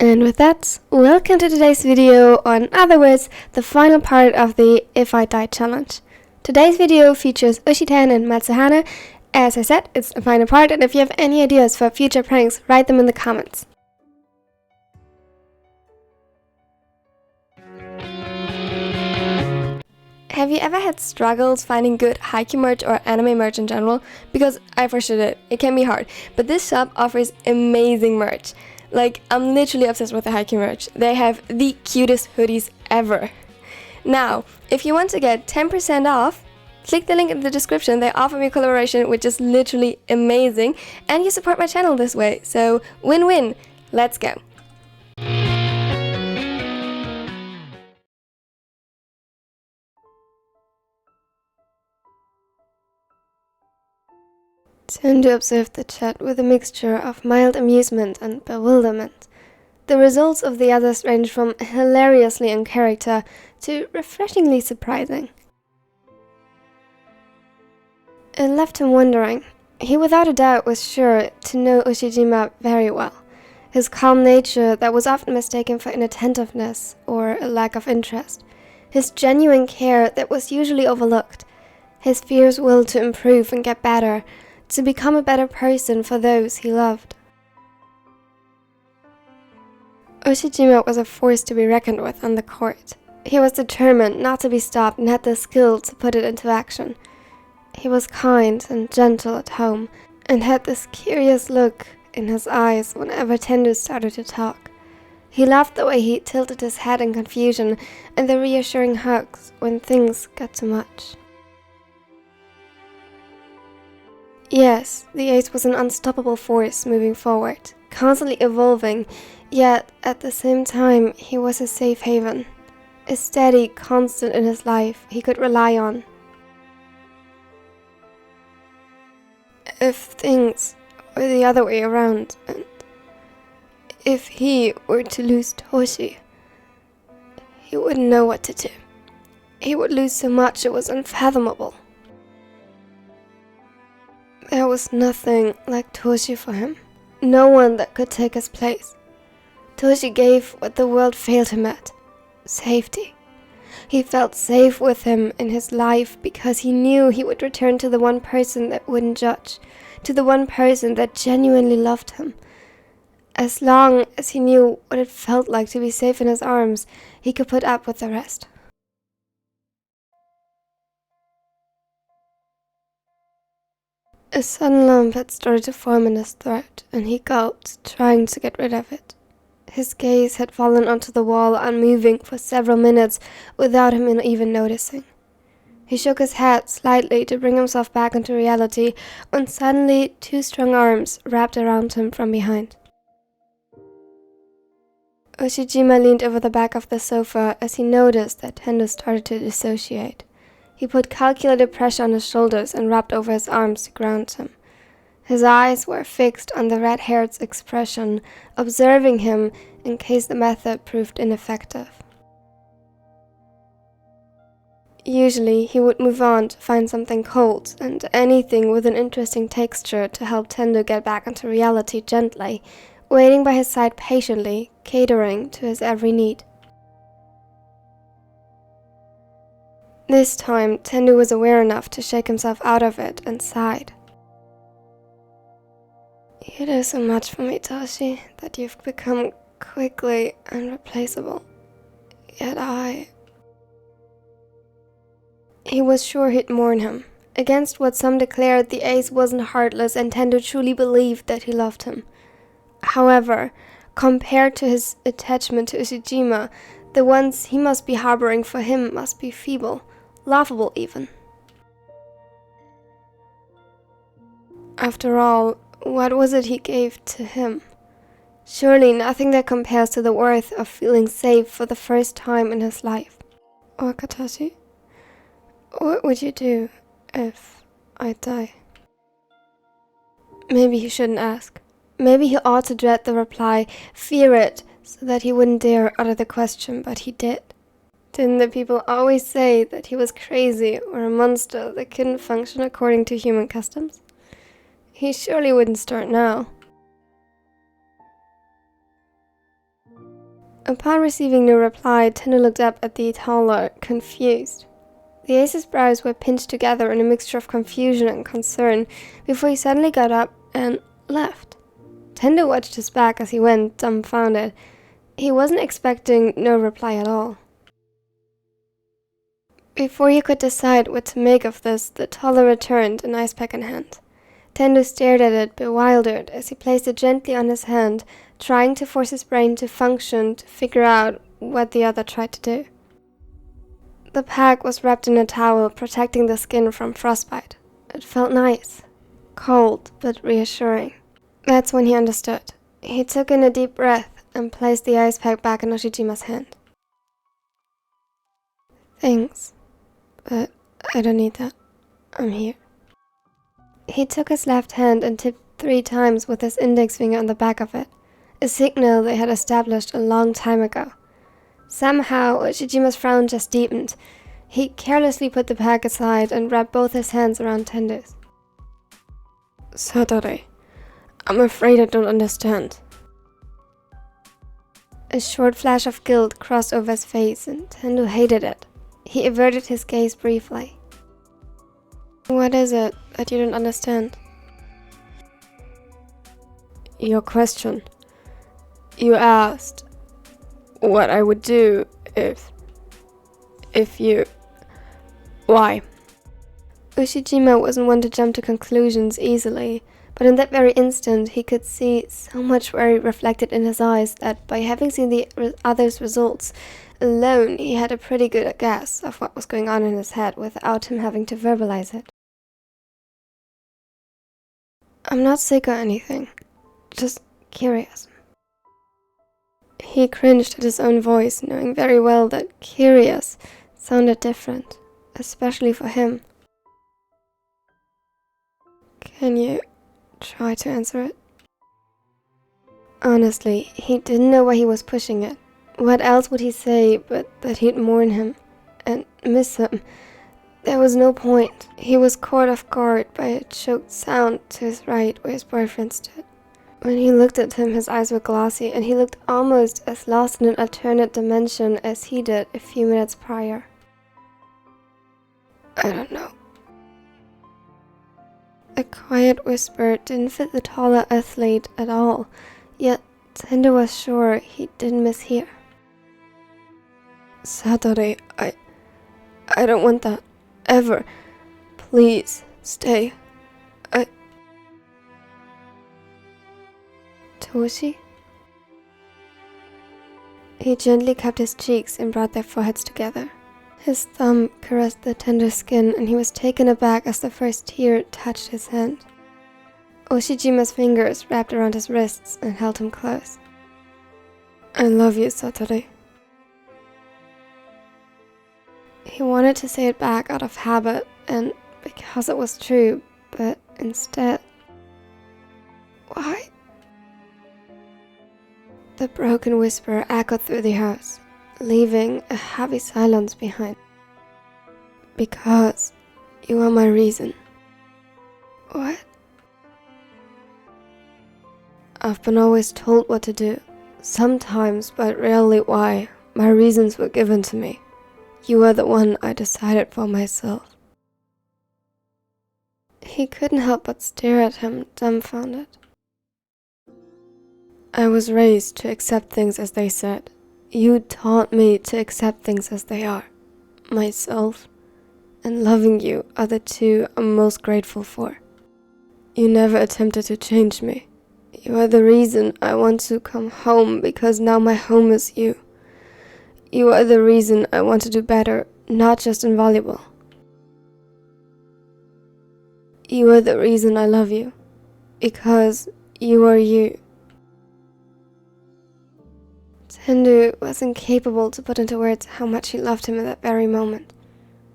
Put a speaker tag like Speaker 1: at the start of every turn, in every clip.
Speaker 1: And with that, welcome to today's video, or in other words, the final part of the If I Die challenge. Today's video features UshiTen and MatsuHana. As I said, it's the final part, and if you have any ideas for future pranks, write them in the comments. Have you ever had struggles finding good Haikyuu merch or anime merch in general? Because I for sure did. It can be hard, but this shop offers amazing merch. Like, I'm literally obsessed with the Haikyuu merch. They have the cutest hoodies ever. Now, if you want to get 10% off, click the link in the description. They offer me a collaboration, which is literally amazing, and you support my channel this way. So, win-win. Let's go. Tendu observed the chat with a mixture of mild amusement and bewilderment. The results of the others ranged from hilariously in character to refreshingly surprising. It left him wondering. He without a doubt was sure to know Ushijima very well. His calm nature that was often mistaken for inattentiveness or a lack of interest. His genuine care that was usually overlooked. His fierce will to improve and get better, to become a better person for those he loved. Ushijima was a force to be reckoned with on the court. He was determined not to be stopped and had the skill to put it into action. He was kind and gentle at home, and had this curious look in his eyes whenever Tendu started to talk. He loved the way he tilted his head in confusion and the reassuring hugs when things got too much. Yes, the ace was an unstoppable force moving forward, constantly evolving, yet at the same time he was a safe haven, a steady constant in his life he could rely on. If things were the other way around, and if he were to lose Toshi, he wouldn't know what to do. He would lose so much it was unfathomable. There was nothing like Toshi for him. No one that could take his place. Toshi gave what the world failed him at. Safety. He felt safe with him in his life because he knew he would return to the one person that wouldn't judge, to the one person that genuinely loved him. As long as he knew what it felt like to be safe in his arms, he could put up with the rest. A sudden lump had started to form in his throat, and he gulped, trying to get rid of it. His gaze had fallen onto the wall, unmoving for several minutes without him even noticing. He shook his head slightly to bring himself back into reality, when suddenly 2 strong arms wrapped around him from behind. Ushijima leaned over the back of the sofa as he noticed that Tendu started to dissociate. He put calculated pressure on his shoulders and rubbed over his arms to ground him. His eyes were fixed on the red-haired's expression, observing him in case the method proved ineffective. Usually, he would move on to find something cold and anything with an interesting texture to help Tendu get back into reality gently, waiting by his side patiently, catering to his every need. This time, Tendu was aware enough to shake himself out of it and sighed. You do so much for me, Toshi, that you've become quickly unreplaceable. Yet He was sure he'd mourn him. Against what some declared, the ace wasn't heartless, and Tendu truly believed that he loved him. However, compared to his attachment to Ushijima, the ones he must be harboring for him must be feeble. Laughable even. After all, what was it he gave to him? Surely nothing that compares to the worth of feeling safe for the first time in his life. Wakatashi, what would you do if I die? Maybe he shouldn't ask. Maybe he ought to dread the reply, fear it, so that he wouldn't dare utter the question, but he did. Didn't the people always say that he was crazy or a monster that couldn't function according to human customs? He surely wouldn't start now. Upon receiving no reply, Tendu looked up at the taller, confused. The ace's brows were pinched together in a mixture of confusion and concern before he suddenly got up and left. Tendu watched his back as he went, dumbfounded. He wasn't expecting no reply at all. Before he could decide what to make of this, the taller returned, an ice pack in hand. Tendu stared at it, bewildered, as he placed it gently on his hand, trying to force his brain to function to figure out what the other tried to do. The pack was wrapped in a towel, protecting the skin from frostbite. It felt nice, cold, but reassuring. That's when he understood. He took in a deep breath and placed the ice pack back in Oshijima's hand. Thanks, but I don't need that. I'm here. He took his left hand and tipped 3 times with his index finger on the back of it, a signal they had established a long time ago. Somehow, Oshijima's frown just deepened. He carelessly put the pack aside and wrapped both his hands around Tendu's. Satori, I'm afraid I don't understand. A short flash of guilt crossed over his face, and Tendu hated it. He averted his gaze briefly. What is it that you don't understand? Your question. You asked what I would do if you... Why? Ushijima wasn't one to jump to conclusions easily, but in that very instant he could see so much worry reflected in his eyes that by having seen the other's results alone, he had a pretty good guess of what was going on in his head without him having to verbalize it. I'm not sick or anything, just curious. He cringed at his own voice, knowing very well that curious sounded different, especially for him. Can you try to answer it? Honestly, he didn't know why he was pushing it. What else would he say but that he'd mourn him and miss him? There was no point. He was caught off guard by a choked sound to his right where his boyfriend stood. When he looked at him, his eyes were glossy and he looked almost as lost in an alternate dimension as he did a few minutes prior. I don't know. A quiet whisper didn't fit the taller athlete at all, yet Tendu was sure he didn't mishear. Satori, I don't want that. Ever. Please, stay. Toshi? He gently cupped his cheeks and brought their foreheads together. His thumb caressed the tender skin and he was taken aback as the first tear touched his hand. Oshijima's fingers wrapped around his wrists and held him close. I love you, Satori. He wanted to say it back out of habit and because it was true, but instead... Why? The broken whisper echoed through the house, leaving a heavy silence behind. Because you are my reason. What? I've been always told what to do, sometimes but rarely why. My reasons were given to me. You are the one I decided for myself. He couldn't help but stare at him, dumbfounded. I was raised to accept things as they said. You taught me to accept things as they are. Myself and loving you are the two I'm most grateful for. You never attempted to change me. You are the reason I want to come home because now my home is you. You are the reason I want to do better, not just in volleyball. You are the reason I love you, because you are you. Tendu was incapable to put into words how much he loved him in that very moment.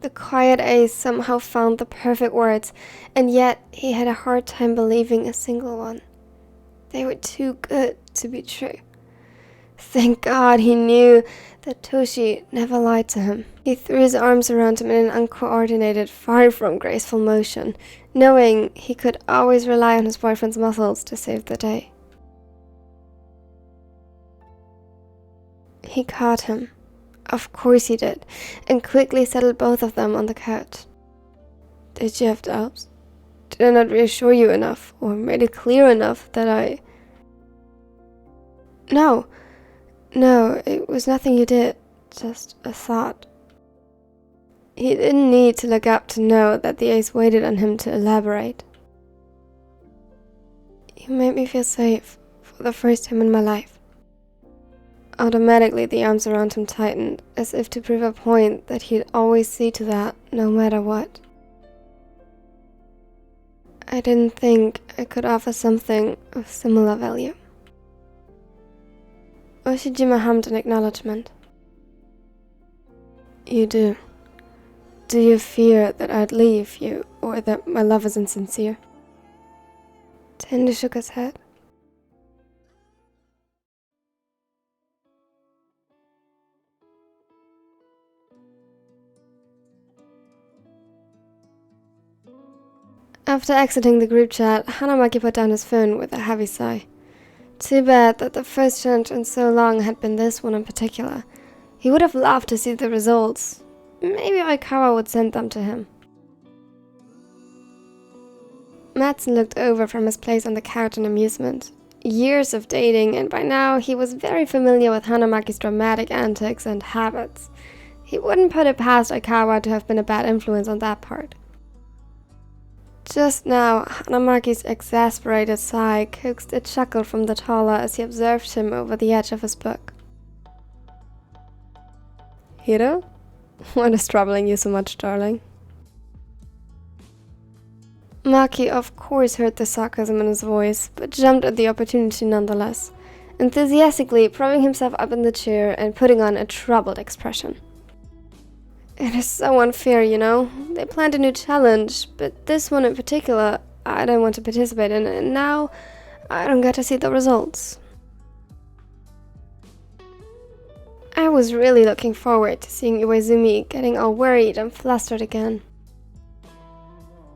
Speaker 1: The quiet ace somehow found the perfect words, and yet he had a hard time believing a single one. They were too good to be true. Thank God he knew that Toshi never lied to him. He threw his arms around him in an uncoordinated, far from graceful motion, knowing he could always rely on his boyfriend's muscles to save the day. He caught him. Of course he did, and quickly settled both of them on the couch. Did you have doubts? Did I not reassure you enough, or made it clear enough that I... No, it was nothing you did, just a thought. He didn't need to look up to know that the ace waited on him to elaborate. You made me feel safe, for the first time in my life. Automatically, the arms around him tightened, as if to prove a point that he'd always see to that, no matter what. I didn't think I could offer something of similar value. Ushijima hummed an acknowledgement. You do. Do you fear that I'd leave you, or that my love isn't sincere? Tende shook his head. After exiting the group chat, Hanamaki put down his phone with a heavy sigh. Too bad that the first challenge in so long had been this one in particular. He would have loved to see the results. Maybe Aikawa would send them to him. Matsun looked over from his place on the couch in amusement. Years of dating, and by now he was very familiar with Hanamaki's dramatic antics and habits. He wouldn't put it past Aikawa to have been a bad influence on that part. Just now, Hanamaki's exasperated sigh coaxed a chuckle from the taller as he observed him over the edge of his book. Hiro? What is troubling you so much, darling? Maki, of course, heard the sarcasm in his voice, but jumped at the opportunity nonetheless, enthusiastically propping himself up in the chair and putting on a troubled expression. It is so unfair, you know. They planned a new challenge, but this one in particular, I don't want to participate in, and now I don't get to see the results. I was really looking forward to seeing Iwaizumi getting all worried and flustered again.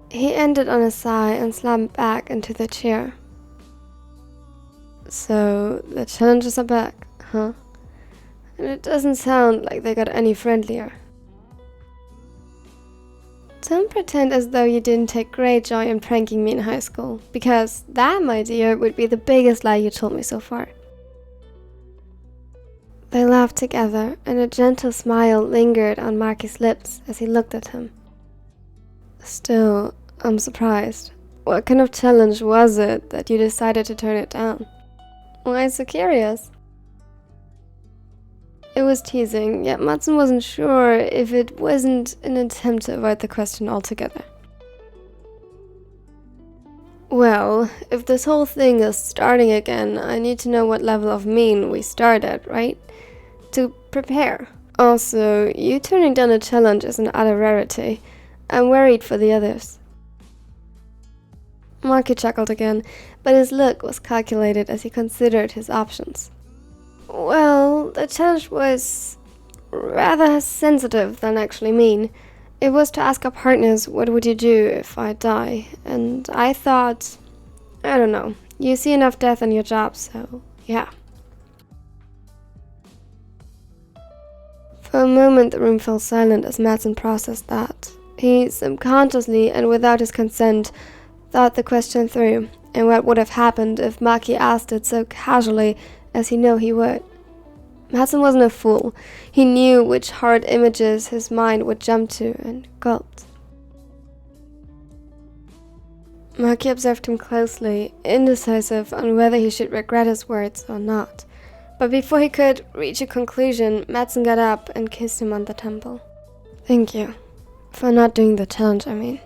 Speaker 1: He ended on a sigh and slumped back into the chair. So, the challenges are back, huh? And it doesn't sound like they got any friendlier. Don't pretend as though you didn't take great joy in pranking me in high school, because that, my dear, would be the biggest lie you told me so far. They laughed together, and a gentle smile lingered on Maki's lips as he looked at him. Still, I'm surprised. What kind of challenge was it that you decided to turn it down? Why so curious? It was teasing, yet Matsun wasn't sure if it wasn't an attempt to avoid the question altogether. Well, if this whole thing is starting again, I need to know what level of mean we start at, right? To prepare. Also, you turning down a challenge is an utter rarity. I'm worried for the others. Maki chuckled again, but his look was calculated as he considered his options. Well, the challenge was rather sensitive than actually mean. It was to ask our partners, what would you do if I die? And I thought, I don't know, you see enough death in your job, so yeah. For a moment the room fell silent as Matsun processed that. He subconsciously and without his consent thought the question through, and what would have happened if Maki asked it so casually as he knew he would. Matsun wasn't a fool. He knew which hard images his mind would jump to and gulped. Maki observed him closely, indecisive on whether he should regret his words or not. But before he could reach a conclusion, Matsun got up and kissed him on the temple. Thank you. For not doing the challenge, I mean.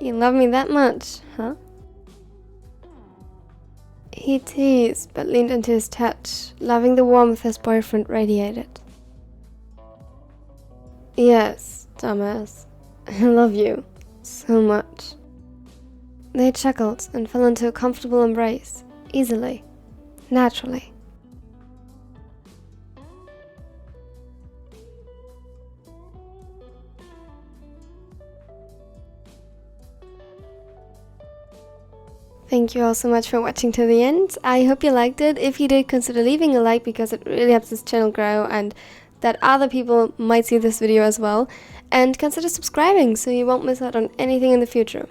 Speaker 1: You love me that much, huh? He teased, but leaned into his touch, loving the warmth his boyfriend radiated. Yes, dumbass. I love you so much. They chuckled and fell into a comfortable embrace, easily, naturally. Thank you all so much for watching to the end. I hope you liked it. If you did, consider leaving a like because it really helps this channel grow and that other people might see this video as well. And consider subscribing so you won't miss out on anything in the future.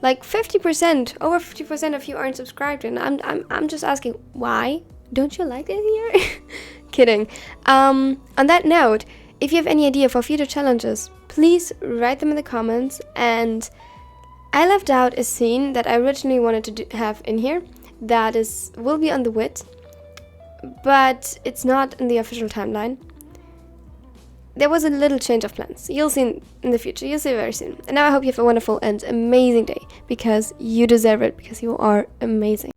Speaker 1: Like 50%, over 50% of you aren't subscribed, and I'm just asking why? Don't you like it here? Kidding. On that note, if you have any idea for future challenges, please write them in the comments. And I left out a scene that I originally wanted to have in here that will be on the wit, but it's not in the official timeline. There was a little change of plans. You'll see in the future. You'll see very soon. And now I hope you have a wonderful and amazing day because you deserve it, because you are amazing.